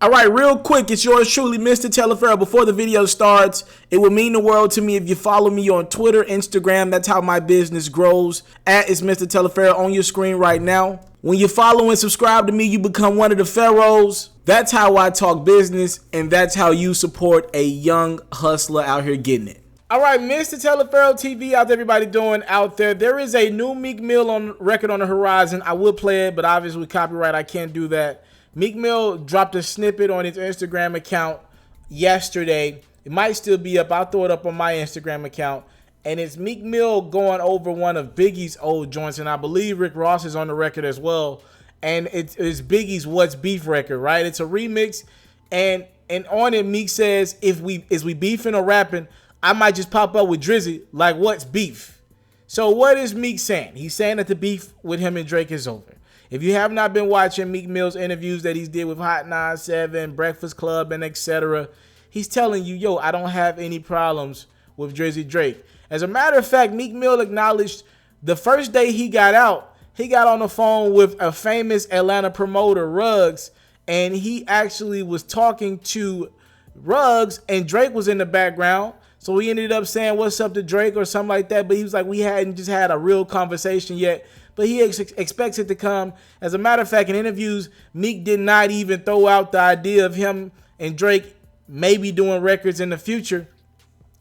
All right, real quick, it's yours truly, Mr. Taliaferro. Before the video starts, it would mean the world to me if you follow me on Twitter, Instagram. That's how my business grows. At is Mr. Taliaferro on your screen right now. When you follow and subscribe to me, you become one of the pharaohs. That's how I talk business, and that's how you support a young hustler out here getting it. All right, Mr. Taliaferro TV, how's everybody doing out there? There is a new Meek Mill on record on the horizon. I will play it, but obviously with copyright, I can't do that. Meek Mill dropped a snippet on his Instagram account yesterday. It might still be up. I'll throw it up on my Instagram account. And it's Meek Mill going over one of Biggie's old joints. And I believe Rick Ross is on the record as well. And it's Biggie's What's Beef record, right? It's a remix. And on it, Meek says, is we beefing or rapping, I might just pop up with Drizzy like what's beef. So what is Meek saying? He's saying that the beef with him and Drake is over. If you have not been watching Meek Mill's interviews that he's did with Hot 97, Breakfast Club, and etc., he's telling you, yo, I don't have any problems with Drizzy Drake. As a matter of fact, Meek Mill acknowledged the first day he got out, he got on the phone with a famous Atlanta promoter, Ruggs, and he actually was talking to Ruggs, and Drake was in the background. So he ended up saying, what's up to Drake or something like that. But he was like, we hadn't just had a real conversation yet. But he expects it to come. As a matter of fact, in interviews, Meek did not even throw out the idea of him and Drake maybe doing records in the future.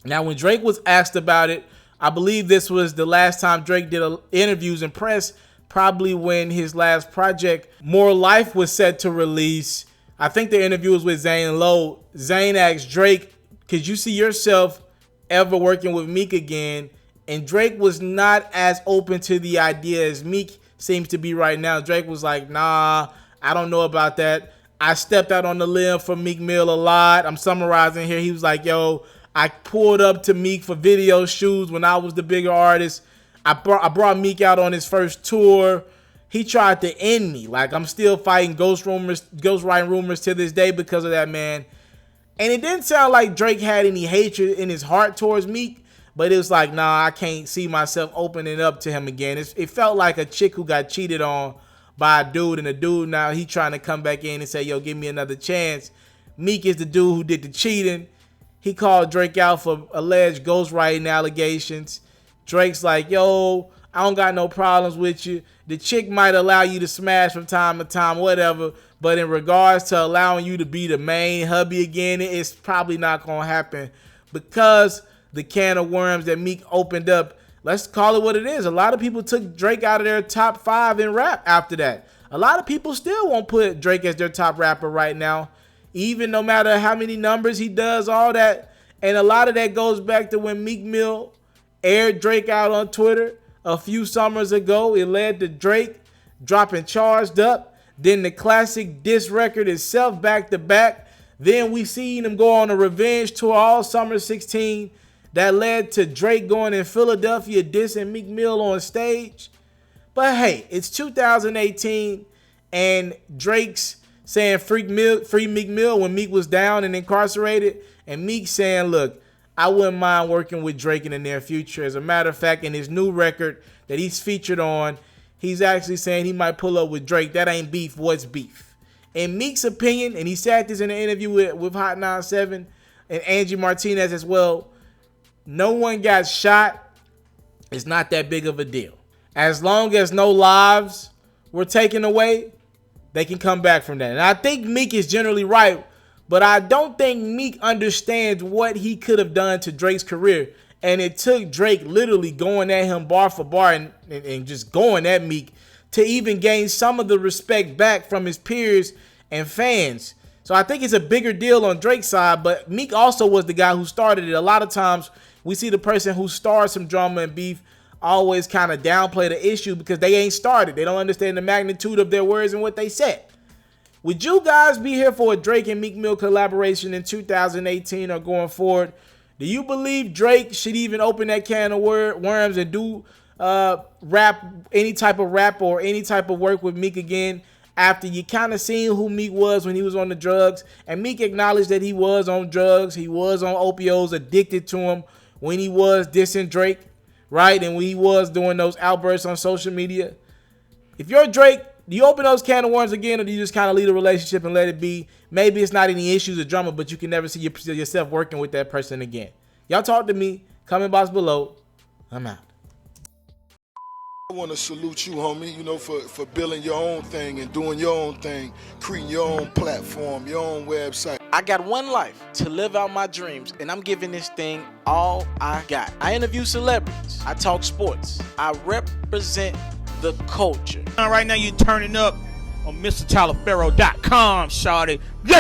Now, when Drake was asked about it, I believe this was the last time Drake did interviews and press, probably when his last project, More Life, was set to release. I think the interview was with Zane Lowe. Zane asked Drake, could you see yourself ever working with Meek again? And Drake was not as open to the idea as Meek seems to be right now. Drake was like, nah, I don't know about that. I stepped out on the limb for Meek Mill a lot. I'm summarizing here. He was like, yo, I pulled up to Meek for video shoots when I was the bigger artist. I brought Meek out on his first tour. He tried to end me. Like, I'm still fighting ghostwriting rumors to this day because of that, man. And it didn't sound like Drake had any hatred in his heart towards Meek. But it was like, nah, I can't see myself opening up to him again. It felt like a chick who got cheated on by a dude, and the dude now he trying to come back in and say, yo, give me another chance. Meek is the dude who did the cheating. He called Drake out for alleged ghostwriting allegations. Drake's like, yo, I don't got no problems with you. The chick might allow you to smash from time to time, whatever. But in regards to allowing you to be the main hubby again, it's probably not going to happen because the can of worms that Meek opened up, let's call it what it is. A lot of people took Drake out of their top 5 in rap after that. A lot of people still won't put Drake as their top rapper right now, even no matter how many numbers he does, all that. And a lot of that goes back to when Meek Mill aired Drake out on Twitter a few summers ago. It led to Drake dropping Charged Up, then the classic diss record itself back to back. Then we seen him go on a revenge tour all summer 16. That led to Drake going in Philadelphia dissing Meek Mill on stage. But hey, it's 2018 and Drake's saying free Meek Mill when Meek was down and incarcerated. And Meek saying, look, I wouldn't mind working with Drake in the near future. As a matter of fact, in his new record that he's featured on, he's actually saying he might pull up with Drake. That ain't beef. What's beef? In Meek's opinion, and he said this in an interview with Hot 97 and Angie Martinez as well, no one got shot. It's not that big of a deal. As long as no lives were taken away, they can come back from that. And I think Meek is generally right, but I don't think Meek understands what he could have done to Drake's career. And it took Drake literally going at him bar for bar and just going at Meek to even gain some of the respect back from his peers and fans. So I think it's a bigger deal on Drake's side, but Meek also was the guy who started it. A lot of times we see the person who starts some drama and beef always kind of downplay the issue because they ain't started. They don't understand the magnitude of their words and what they said. Would you guys be here for a Drake and Meek Mill collaboration in 2018 or going forward? Do you believe Drake should even open that can of worms and do rap, any type of rap or any type of work with Meek again after you kind of seen who Meek was when he was on the drugs? And Meek acknowledged that he was on drugs. He was on opioids, addicted to them when he was dissing Drake, right? And when he was doing those outbursts on social media. If you're Drake, Do you open those can of worms again, or do you just kind of leave the relationship and let it be? Maybe it's not any issues or drama, but you can never see yourself working with that person again. Y'all talk to me. Comment box below. I'm out. I want to salute you, homie, you know, for building your own thing and doing your own thing, creating your own platform, your own website. I got one life to live out my dreams, and I'm giving this thing all I got. I interview celebrities. I talk sports. I represent the culture. Right now, you're turning up on MrTaliaferro.com, shawty. Yeah.